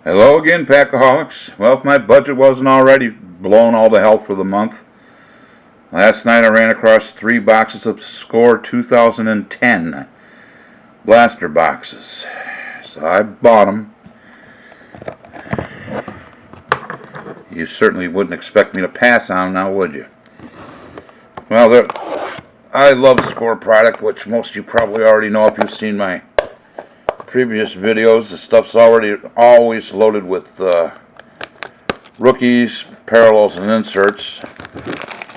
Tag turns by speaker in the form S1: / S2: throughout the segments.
S1: Hello again, Packaholics. Well, if my budget wasn't already blown all to hell for the month, last night I ran across 3 boxes of Score 2010 blaster boxes. So I bought them. You certainly wouldn't expect me to pass on them now, would you? Well, I love the Score product, which most of you probably already know if you've seen my previous videos. The stuff's always loaded with rookies, parallels, and inserts.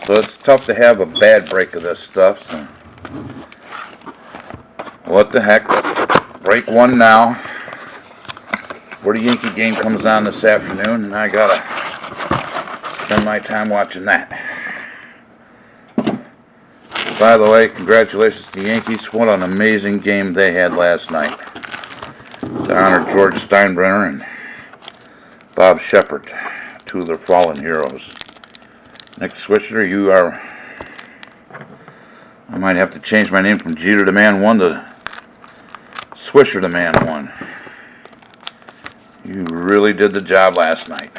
S1: So it's tough to have a bad break of this stuff. So what the heck? Break one now. Where the Yankee game comes on this afternoon, and I gotta spend my time watching that. By the way, congratulations to the Yankees. What an amazing game they had last night. To honor George Steinbrenner and Bob Shepard, 2 of their fallen heroes. Nick Swisher, you are... I might have to change my name from Jeter the Man 1 to Swisher the Man 1. You really did the job last night.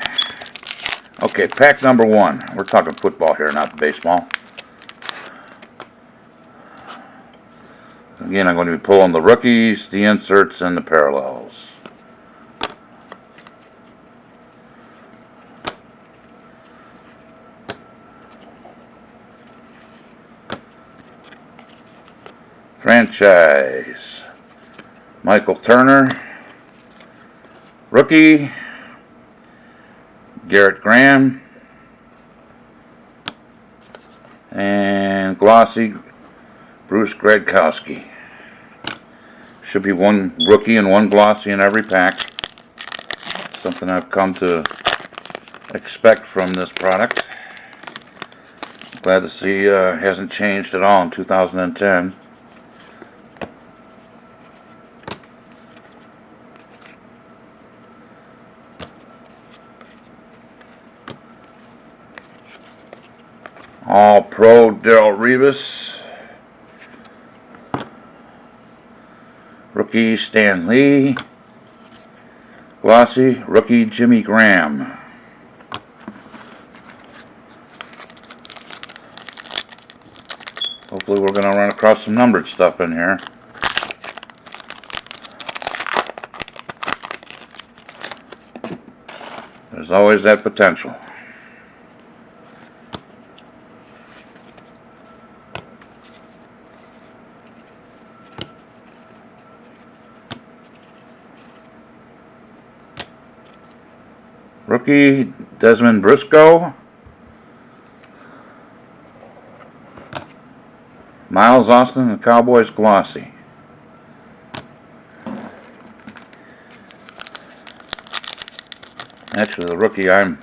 S1: Okay, pack number 1. We're talking football here, not baseball. Again, I'm going to be pulling the rookies, the inserts, and the parallels. Franchise. Michael Turner. Rookie. Garrett Graham. And glossy. Bruce Gradkowski. Should be 1 rookie and 1 glossy in every pack. Something I've come to expect from this product. Glad to see it hasn't changed at all in 2010. All-Pro Darrelle Revis. Rookie Stan Lee. Glossy rookie Jimmy Graham. Hopefully we're going to run across some numbered stuff in here. There's always that potential. Rookie Desmond Briscoe. Miles Austin, the Cowboys glossy. Actually, the rookie I'm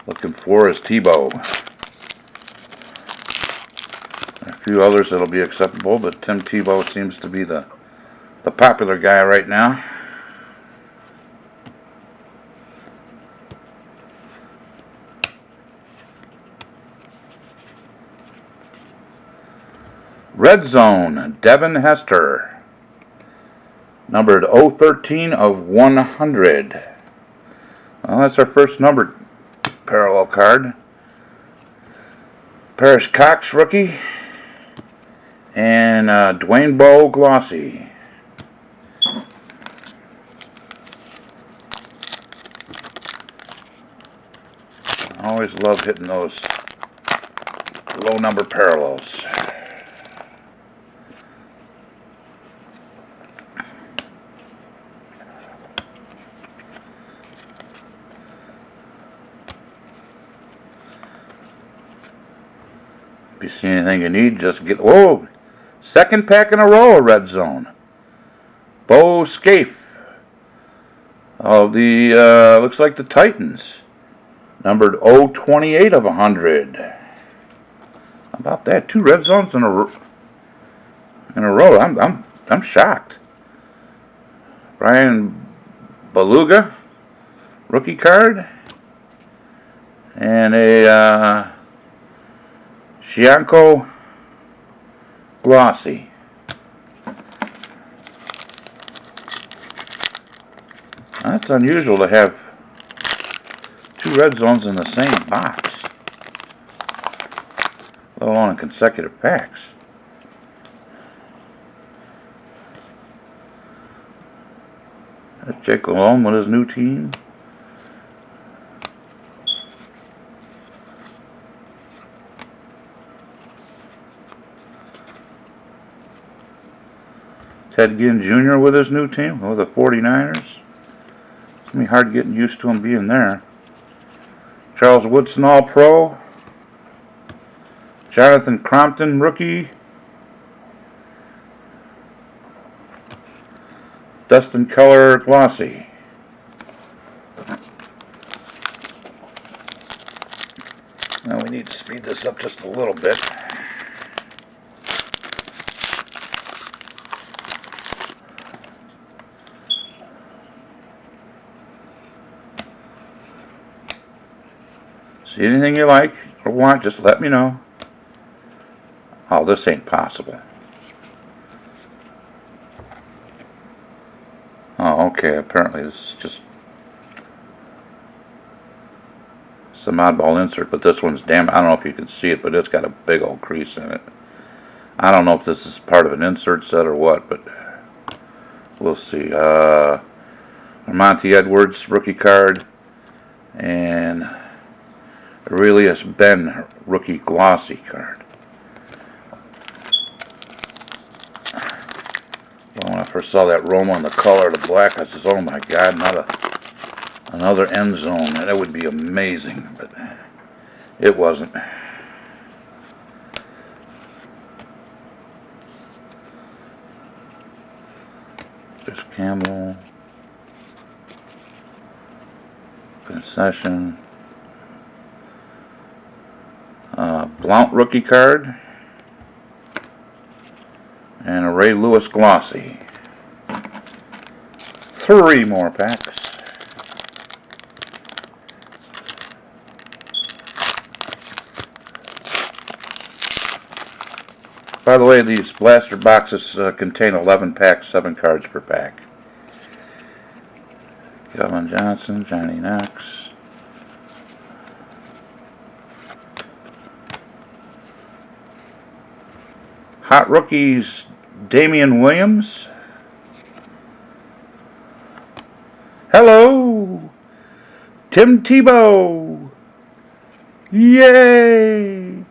S1: looking for is Tebow. A few others that'll be acceptable, but Tim Tebow seems to be the popular guy right now. Red Zone, Devin Hester, numbered 013 of 100. Well, that's our first numbered parallel card. Parrish Cox, rookie, and Dwayne Bowe, glossy. I always love hitting those low number parallels. If you see anything you need, just get... Whoa! 2nd pack in a row of Red Zone. Bo Scaife of the, looks like the Titans. Numbered 028 of 100. How about that? 2 Red Zones in a row. I'm shocked. Brian Beluga, rookie card. And a, Shianko glossy. That's unusual to have two red zones in the same box, let alone in consecutive packs. There's Jake Lalonde with his new team. Ted Ginn Jr. with his new team, with the 49ers. It's going to be hard getting used to him being there. Charles Woodson, All-Pro. Jonathan Crompton, rookie. Dustin Keller, glossy. Now we need to speed this up just a little bit. See anything you like or want, just let me know. Oh, this ain't possible. Oh, okay, apparently this is just some oddball insert, but this one's damn, I don't know if you can see it, but it's got a big old crease in it. I don't know if this is part of an insert set or what, but we'll see. Monty Edwards, rookie card, and Aurelius Ben, rookie glossy card. Well, when I first saw that Roma in the color of the black, I said, oh my God, another end zone. That would be amazing, but it wasn't. There's Campbell. Concession. Blount rookie card. And a Ray Lewis glossy. 3 more packs. By the way, these blaster boxes contain 11 packs, 7 cards per pack. Calvin Johnson, Johnny Knox. Hot rookies, Damian Williams. Hello, Tim Tebow. Yay!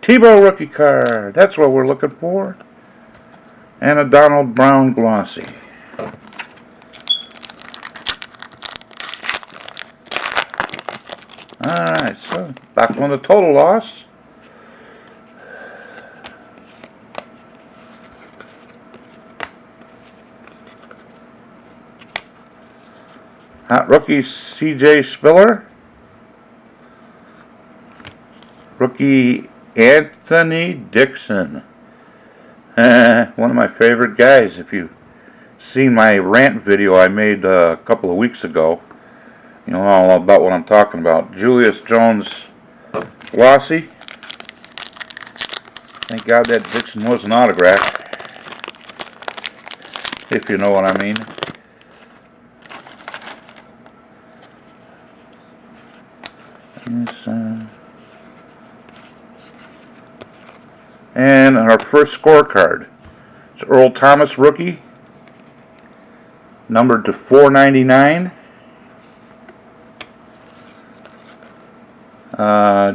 S1: Tebow rookie card. That's what we're looking for. And a Donald Brown glossy. Alright, so back on the total loss. Hot rookie C.J. Spiller. Rookie Anthony Dixon. One of my favorite guys. If you've seen my rant video I made a couple of weeks ago, you know all about what I'm talking about. Julius Jones glossy. Thank God that Dixon was an autograph, if you know what I mean. And our first scorecard. It's Earl Thomas rookie, numbered to 499.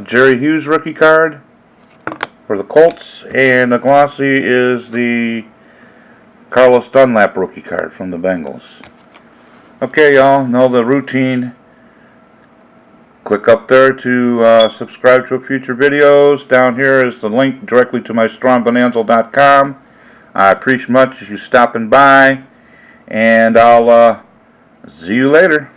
S1: Jerry Hughes rookie card for the Colts, and the glossy is the Carlos Dunlap rookie card from the Bengals. Okay, y'all know the routine. Click up there to subscribe to future videos. Down here is the link directly to my StrongBonanza.com. I appreciate much you stopping by, and I'll see you later.